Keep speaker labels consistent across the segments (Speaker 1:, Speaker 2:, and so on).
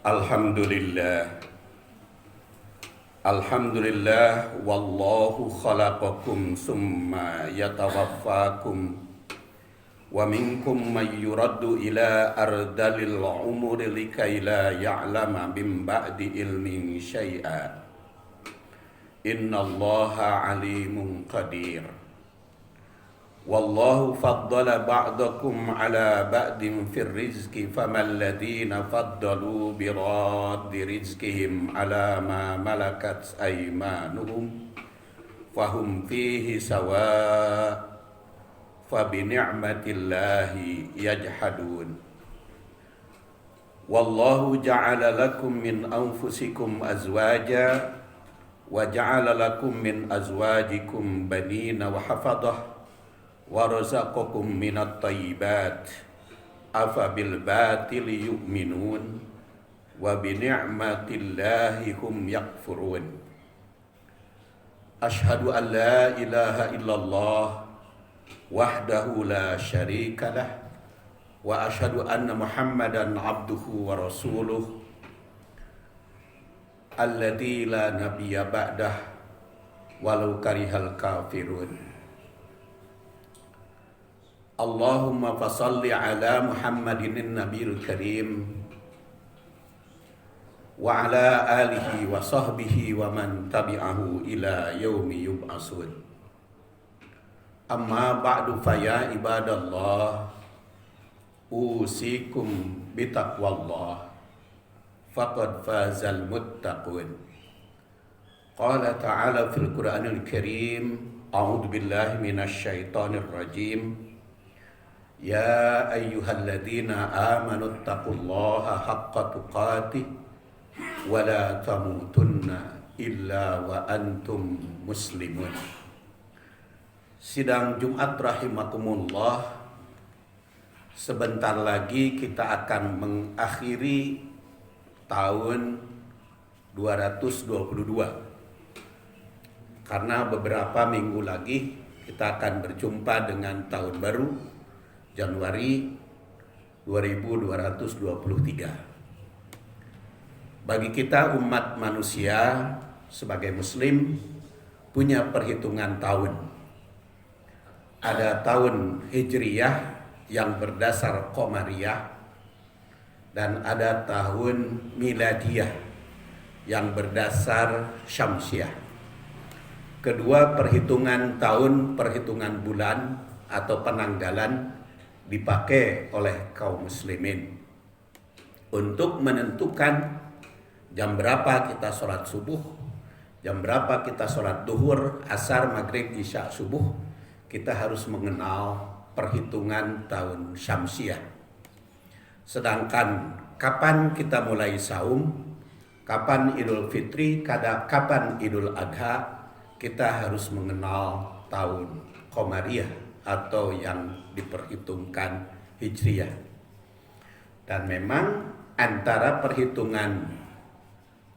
Speaker 1: Alhamdulillah. Alhamdulillah wallahu khalaqakum summa yatawaffakum wa minkum man yuraddu ila ardalil umuri likay la ya'lama min ba'di ilmin syai'a. Innallaha alimun qadir. Wallahu faddala ba'dakum ala ba'din fir rizqi famal ladina faddalu bi raddi rizqihim ala ma malakat aymanuhum fahum fihi sawa fa bi ni'matillahi yajhadun. Wallahu ja'ala lakum min anfusikum azwaja wa ja'ala lakum min azwajikum banina wa hafadah wa razaqakum minat thayyibat afa bil batili yu'minun wa bi ni'matillahi hum yakfurun. Ashhadu an la ilaha illallah wahdahu la syarika lah wa ashhadu anna muhammadan abduhu wa rasuluh alladzi la nabiyya ba'dah walau karihal kafirun. Allahumma fasalli ala Muhammadin nabiyil karim wa ala alihi wa sahbihi wa man tabi'ahu ila yaumi yub'asun. Amma ba'du faya ibadallah usikum bitaqwallah faqad fazal muttaqun. Qala ta'ala fil Qur'anil Karim, a'udzu billahi minasy syaithanir rajim. Ya ayyuhalladzina amanu taqullaha haqqa tuqatih wa la tamutunna illa wa antum muslimun. Sidang Jumat rahimakumullah, sebentar lagi kita akan mengakhiri tahun 222. Karena beberapa minggu lagi kita akan berjumpa dengan tahun baru Januari 2223. Bagi kita umat manusia sebagai muslim punya perhitungan tahun. Ada tahun Hijriyah yang berdasar Qamariyah dan ada tahun Miladiyah yang berdasar Syamsiyah. Kedua perhitungan tahun, perhitungan bulan atau penanggalan dipakai oleh kaum muslimin untuk menentukan jam berapa kita sholat subuh, jam berapa kita sholat duhur, asar, maghrib, isya, subuh. Kita harus mengenal perhitungan tahun Syamsiyah. Sedangkan kapan kita mulai saum, kapan Idul Fitri, kapan Idul Adha, kita harus mengenal tahun Qamariyah atau yang diperhitungkan Hijriyah. Dan memang antara perhitungan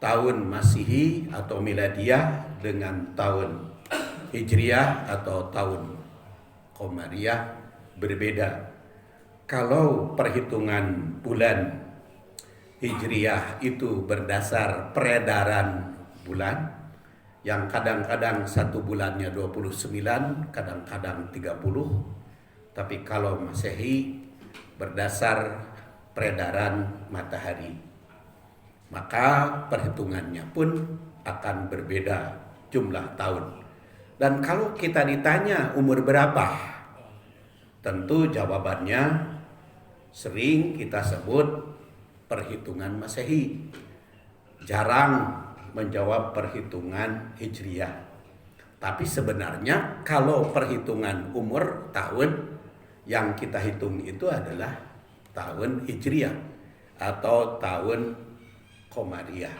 Speaker 1: tahun Masihi atau Miladiyah dengan tahun Hijriyah atau tahun Qamariyah berbeda. Kalau perhitungan bulan Hijriyah itu berdasar peredaran bulan, yang kadang-kadang satu bulannya 29, kadang-kadang 30. Tapi kalau Masehi berdasar peredaran matahari, maka perhitungannya pun akan berbeda jumlah tahun. Dan kalau kita ditanya umur berapa, tentu jawabannya sering kita sebut perhitungan Masehi. Jarang menjawab perhitungan Hijriyah. Tapi sebenarnya kalau perhitungan umur tahun yang kita hitung itu adalah tahun Hijriyah atau tahun Qamariyah.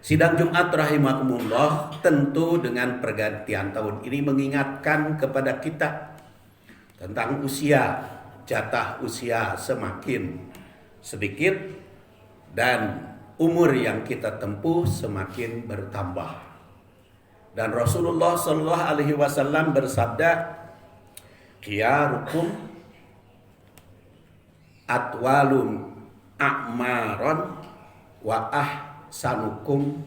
Speaker 1: Sidang Jumat rahimakumullah, tentu dengan pergantian tahun ini mengingatkan kepada kita tentang usia, jatah usia semakin sedikit dan umur yang kita tempuh semakin bertambah. Dan Rasulullah SAW bersabda, khiyarukum atwalum a'maron wa ahsanukum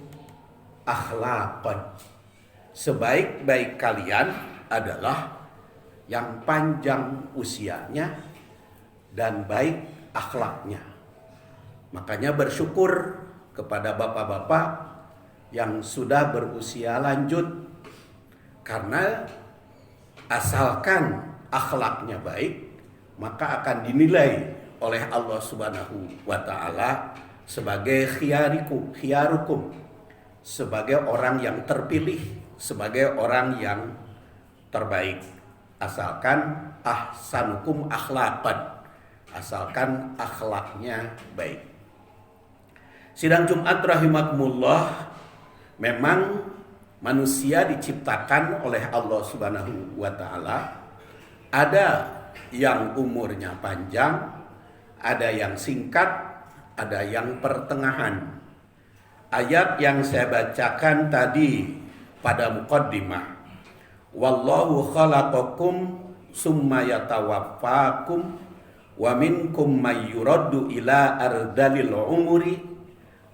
Speaker 1: akhlaqan. Sebaik-baik kalian adalah yang panjang usianya dan baik akhlaknya. Makanya bersyukur kepada bapak-bapak yang sudah berusia lanjut, karena asalkan akhlaknya baik, maka akan dinilai oleh Allah Subhanahu wa taala sebagai khiyarukum, sebagai orang yang terpilih, sebagai orang yang terbaik. Asalkan ahsanukum akhlaqan, asalkan akhlaknya baik. Sidang Jumat rahimakumullah, memang manusia diciptakan oleh Allah Subhanahu wa taala, ada yang umurnya panjang, ada yang singkat, ada yang pertengahan. Ayat yang saya bacakan tadi pada muqaddimah, wallahu khalaqakum summa yatawaffakum wa minkum may yuraddu ila ardalil umuri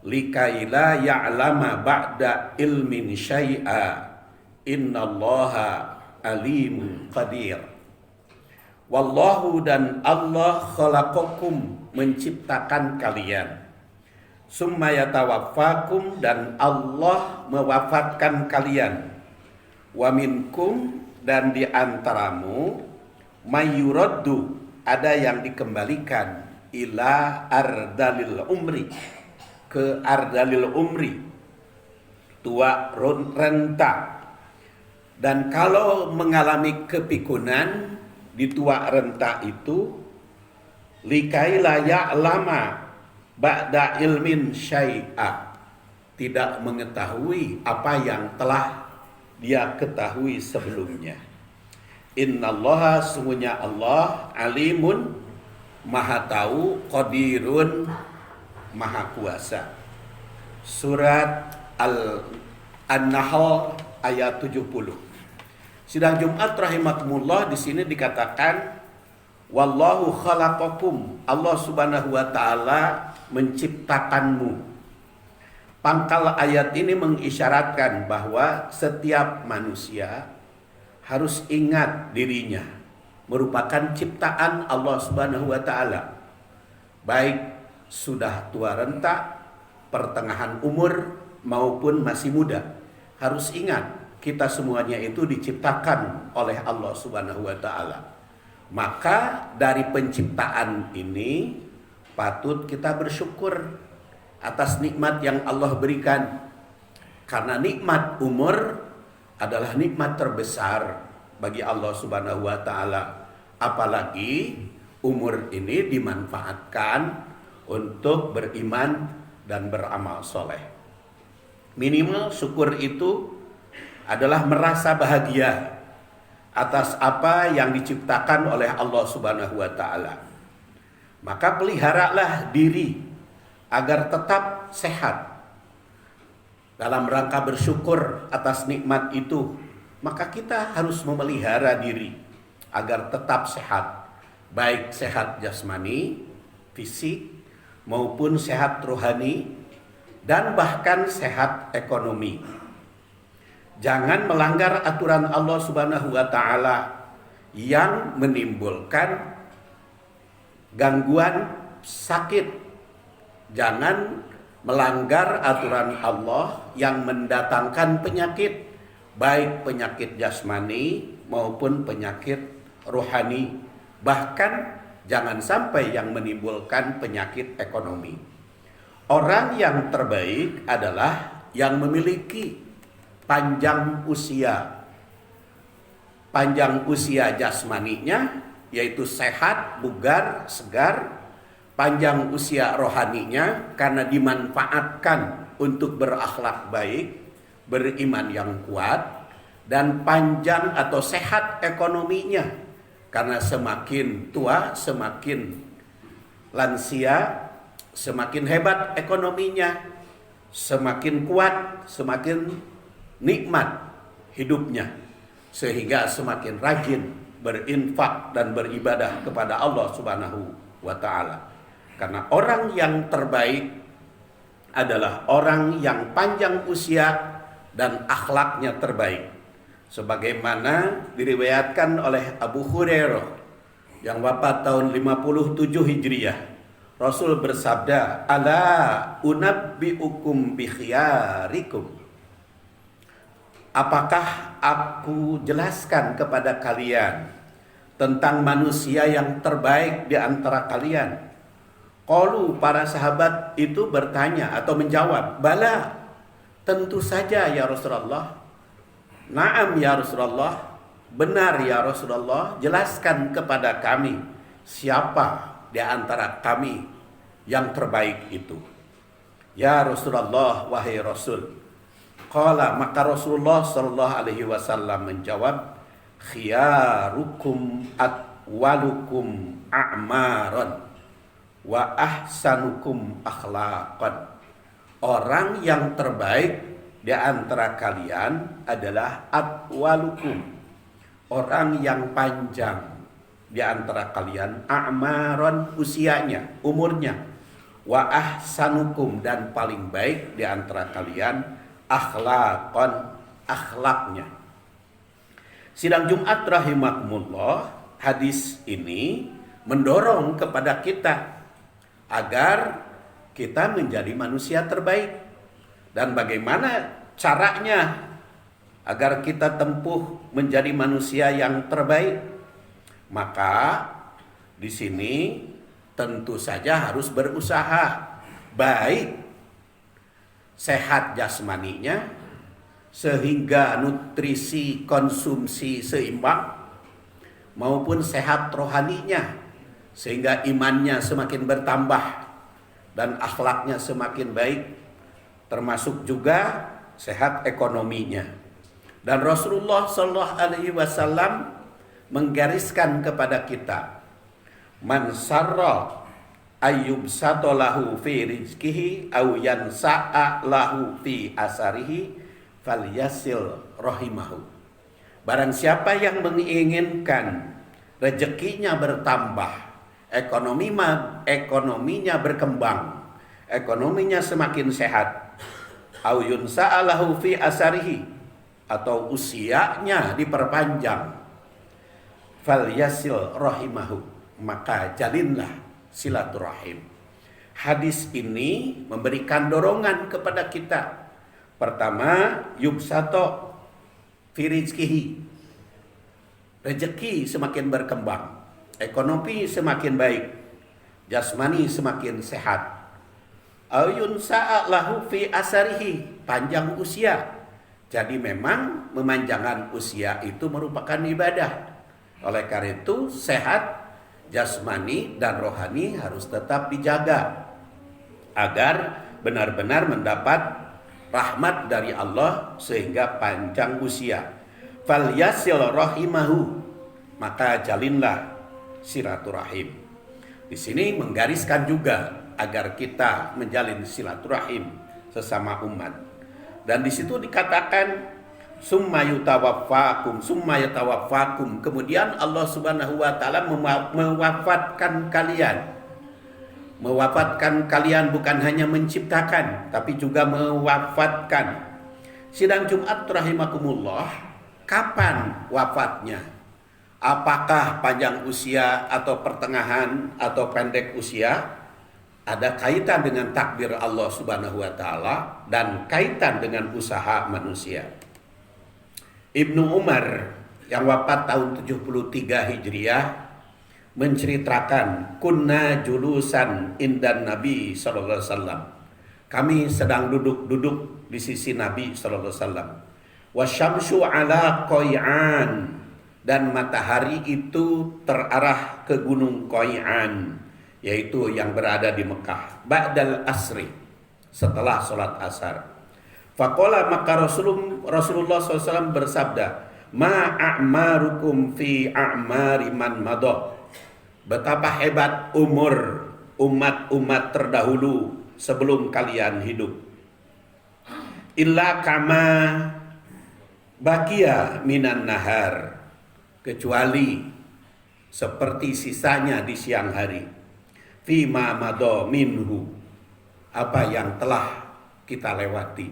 Speaker 1: likaila ya'lama ba'da ilmin syai'a innallaha alimun qadir. Wallahu, dan Allah, khalaqakum, menciptakan kalian, summa yatawaffakum, dan Allah mewafatkan kalian, wa minkum, dan di antaramu, mayyuraddu, ada yang dikembalikan, ila ardalil umri, ke ardalil umri, tua renta. Dan kalau mengalami kepikunan di tua renta itu, likaila ya'lama ba'da ilmin syai'a, tidak mengetahui apa yang telah dia ketahui sebelumnya. Innallaha, sungguhnya Allah, alimun, maha tahu, qadirun, maha kuasa. Surat An-Nahl ayat 70. Sidang Jumat rahimakumullah, di sini dikatakan wallahu khalaqakum, Allah Subhanahu wa taala menciptakanmu. Pangkal ayat ini mengisyaratkan bahwa setiap manusia harus ingat dirinya merupakan ciptaan Allah Subhanahu wa taala. Baik sudah tua renta, pertengahan umur, maupun masih muda, harus ingat kita semuanya itu diciptakan oleh Allah Subhanahu wa taala. Maka dari penciptaan ini patut kita bersyukur atas nikmat yang Allah berikan. Karena nikmat umur adalah nikmat terbesar bagi Allah Subhanahu wa taala. Apalagi umur ini dimanfaatkan untuk beriman dan beramal soleh. Minimal syukur itu adalah merasa bahagia atas apa yang diciptakan oleh Allah Subhanahu wa taala. Maka peliharalah diri agar tetap sehat. Dalam rangka bersyukur atas nikmat itu, maka kita harus memelihara diri agar tetap sehat. Baik sehat jasmani, fisik, maupun sehat rohani, dan bahkan sehat ekonomi. Jangan melanggar aturan Allah Subhanahu wa taala yang menimbulkan gangguan sakit. Jangan melanggar aturan Allah yang mendatangkan penyakit, baik penyakit jasmani maupun penyakit rohani. Bahkan jangan sampai yang menimbulkan penyakit ekonomi. Orang yang terbaik adalah yang memiliki panjang usia. Panjang usia jasmaninya, yaitu sehat, bugar, segar. Panjang usia rohaninya karena dimanfaatkan untuk berakhlak baik, beriman yang kuat. Dan panjang atau sehat ekonominya, karena semakin tua, semakin lansia, semakin hebat ekonominya, semakin kuat, semakin nikmat hidupnya, sehingga semakin rajin berinfak dan beribadah kepada Allah Subhanahu wa taala. Karena orang yang terbaik adalah orang yang panjang usia dan akhlaknya terbaik. Sebagaimana diriwayatkan oleh Abu Hurairah yang wafat tahun 57 Hijriah. Rasul bersabda, "Ala unabbiukum bi khiyarikum." Apakah aku jelaskan kepada kalian tentang manusia yang terbaik di antara kalian? Qalu, para sahabat itu bertanya atau menjawab, "Bala, tentu saja ya Rasulullah." "Na'am ya Rasulullah." "Benar ya Rasulullah, jelaskan kepada kami siapa di antara kami yang terbaik itu." "Ya Rasulullah, wahai Rasul." Qala, maka Rasulullah sallallahu alaihi wasallam menjawab, "Khiyarukum atwalukum a'maran wa ahsanukum akhlaqan." Orang yang terbaik di antara kalian adalah atwalukum, orang yang panjang di antara kalian, a'maran, usianya, umurnya, wa ahsanukum, dan paling baik di antara kalian, akhlaqan, akhlaknya. Sidang Jumat rahimakumullah, hadis ini mendorong kepada kita agar kita menjadi manusia terbaik. Dan bagaimana caranya agar kita tempuh menjadi manusia yang terbaik? Maka di sini tentu saja harus berusaha baik, sehat jasmaninya sehingga nutrisi konsumsi seimbang, maupun sehat rohaninya sehingga imannya semakin bertambah dan akhlaknya semakin baik, termasuk juga sehat ekonominya. Dan Rasulullah Shallallahu Alaihi Wasallam menggariskan kepada kita, "Man sarra ayyub satolahu fi rizkihi au yansa'a lahu fi asarihi falyasil rahimahu." Barang siapa yang menginginkan rezekinya bertambah, ekonominya berkembang, ekonominya semakin sehat, au yunsa'alahu fi asarihi, atau usianya diperpanjang, falyasil rahimahu, maka jalinlah silaturahim. Hadis ini memberikan dorongan kepada kita. Pertama, yubsato fi rizkihi, rezeki semakin berkembang, ekonomi semakin baik, jasmani semakin sehat. Ayun sa'alahu fi asarihi, panjang usia. Jadi memang memanjangkan usia itu merupakan ibadah. Oleh karena itu sehat jasmani dan rohani harus tetap dijaga agar benar-benar mendapat rahmat dari Allah sehingga panjang usia. Falyasil rahimahu, maka jalinlah silaturahim. Di sini menggariskan juga agar kita menjalin silaturahim sesama umat. Dan di situ dikatakan summa yutawaffakum, kemudian Allah Subhanahu wa taala mewafatkan kalian. Mewafatkan kalian bukan hanya menciptakan tapi juga mewafatkan. Sidang Jumat rahimakumullah, kapan wafatnya? Apakah panjang usia atau pertengahan atau pendek usia? Ada kaitan dengan takdir Allah Subhanahu wa taala dan kaitan dengan usaha manusia. Ibnu Umar yang wafat tahun 73 Hijriah menceritakan, kunna julusan indan Nabi sallallahu alaihi wasallam. Kami sedang duduk di sisi Nabi sallallahu alaihi wasallam. Wasyamsu ala Qay'an, dan matahari itu terarah ke gunung Qay'an, yaitu yang berada di Mekah. Ba'dal asri, setelah sholat asar. Faqala, maka Rasulullah SAW bersabda, ma'a'marukum fi a'mari man madah. Betapa hebat umur umat-umat terdahulu sebelum kalian hidup. Illa kama bakia minan nahar, kecuali seperti sisanya di siang hari. fima madha minhu, apa yang telah kita lewati.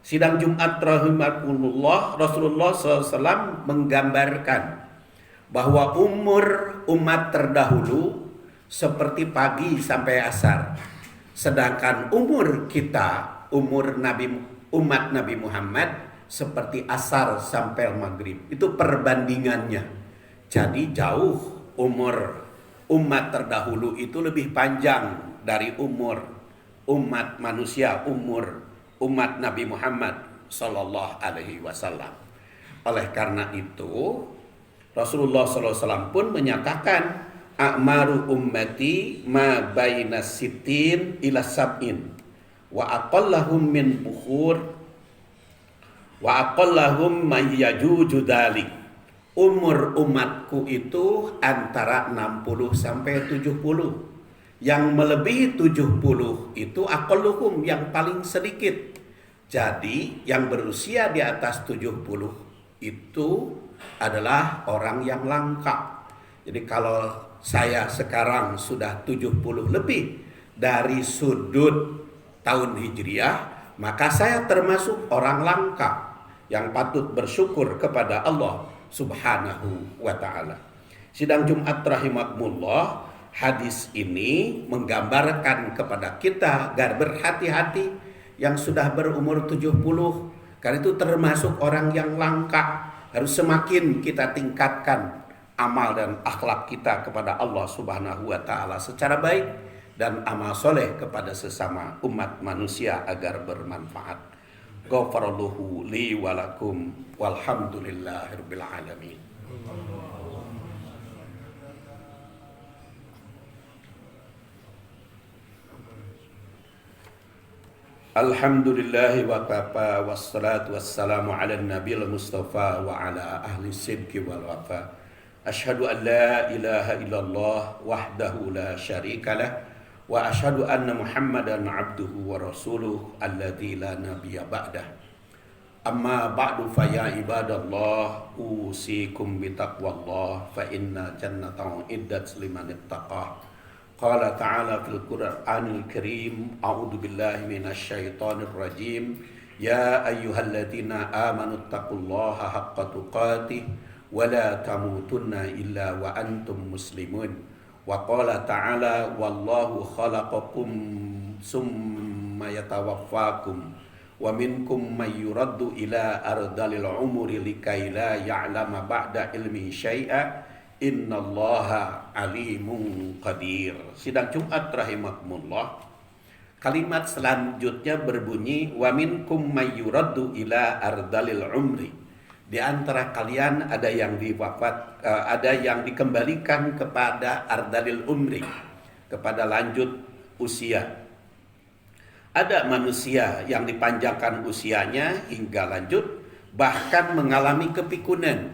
Speaker 1: Sidang Jumat rahimakumullah, Rasulullah SAW menggambarkan bahwa umur umat terdahulu seperti pagi sampai asar, sedangkan umur kita, umat Nabi Muhammad seperti asar sampai maghrib. Itu perbandingannya. Jadi jauh umur umat terdahulu itu lebih panjang dari umur umat manusia, umur umat Nabi Muhammad Sallallahu Alaihi Wasallam. Oleh karena itu Rasulullah SAW pun menyatakan a'maru ummati ma baina sitin ila sab'in wa aqallahum min bukhur wa aqallahum may yajuju dalik. Umur umatku itu antara 60 sampai 70. Yang melebihi 70 itu aqalluhum, yang paling sedikit. Jadi yang berusia di atas 70 itu adalah orang yang langka. Jadi kalau saya sekarang sudah 70 lebih dari sudut tahun Hijriah, maka saya termasuk orang langka yang patut bersyukur kepada Allah Subhanahu wa ta'ala. Sidang Jumat rahimakumullah, hadis ini menggambarkan kepada kita agar berhati-hati yang sudah berumur 70, karena itu termasuk orang yang langka. Harus semakin kita tingkatkan amal dan akhlak kita kepada Allah Subhanahu wa ta'ala secara baik, dan amal soleh kepada sesama umat manusia agar bermanfaat. Ghafarallahu li walakum walhamdulillahirabbil alamin. Alhamdulillahi wa kafa wassalatu wassalamu ala nabiyil mustafa wa ala ahli sidqi wal wafa. Asyhadu an la ilaha illallah wahdahu la syarikalah wa asyhadu anna Muhammadan abduhu wa rasuluh alladzi la nabiyya ba'dah. Amma ba'du fa ya ibadallah usikum bi taqwallah fa inna jannata iddat liman ittaqah. Qala ta'ala fil Qur'anil Karim, a'udzu billahi minasy syaithanir rajim. Ya ayyuhalladzina amanu taqullaha haqqa tuqatih wa la tamutunna illa wa antum muslimun. Wa qala ta'ala wallahu khalaqakum summa yatawaffakum wa minkum may yuraddu ila ardalil umuri likai la ya'lama ba'da ilmi syai'a. Innallaha alimun qadir. Sidang Jumat rahimakumullah, kalimat selanjutnya berbunyi wa minkum may yuraddu ila ardalil umri. Di antara kalian ada yang ada yang dikembalikan kepada ardalil umri, kepada lanjut usia. Ada manusia yang dipanjangkan usianya hingga lanjut, bahkan mengalami kepikunan,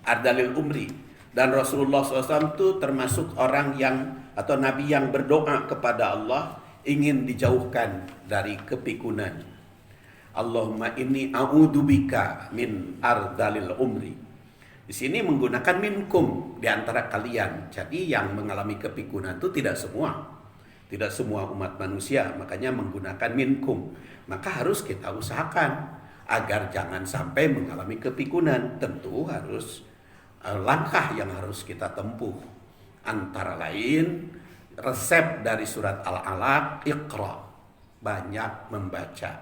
Speaker 1: ardalil umri. Dan Rasulullah SAW itu termasuk orang yang atau Nabi yang berdoa kepada Allah ingin dijauhkan dari kepikunan. Allahumma inni a'udzubika min ardalil umri. Di sini menggunakan minkum, di antara kalian. Jadi yang mengalami kepikunan itu tidak semua umat manusia, makanya menggunakan minkum. Maka harus kita usahakan agar jangan sampai mengalami kepikunan. Tentu harus langkah yang harus kita tempuh, antara lain resep dari surat Al-Alaq, Iqra, banyak membaca.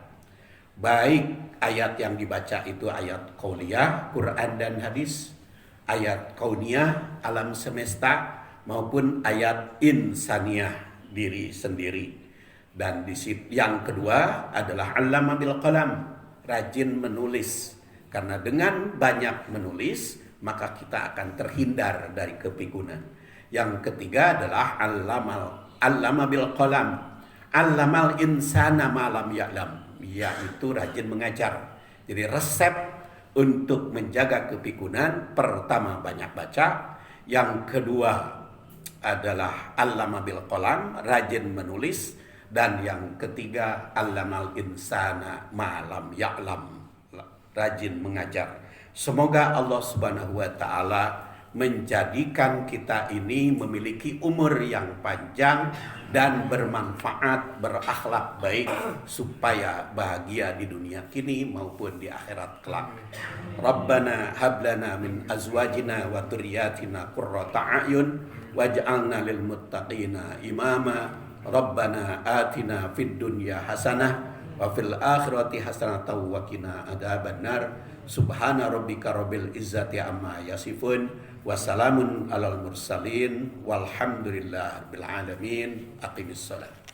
Speaker 1: Baik ayat yang dibaca itu ayat qauliyah, Quran dan hadis, ayat kauniyah, alam semesta, maupun ayat insaniyah, diri sendiri. Dan yang kedua adalah allama bil qalam, rajin menulis. Karena dengan banyak menulis maka kita akan terhindar dari kepikunan. Yang ketiga adalah allama bil qalam, allamal insana ma lam ya'lam, yaitu rajin mengajar. Jadi resep untuk menjaga kepikunan, pertama banyak baca, yang kedua adalah allama bil qalam, rajin menulis, dan yang ketiga allamal insana ma lam ya'lam, rajin mengajar. Semoga Allah Subhanahu wa ta'ala menjadikan kita ini memiliki umur yang panjang dan bermanfaat, berakhlak baik supaya bahagia di dunia kini maupun di akhirat kelak. Rabbana hablana min azwajina wa dzurriyyatina qurrata a'yun waj'alna lil muttaqina imama. Rabbana atina fid dunya hasanah wa fil akhirati hasanatan wa qina adzabannar. Subhana rabbika rabbil izzati amma yasifun wa salamun alal mursalin walhamdulillahi rabbil alamin. Aqimissalam.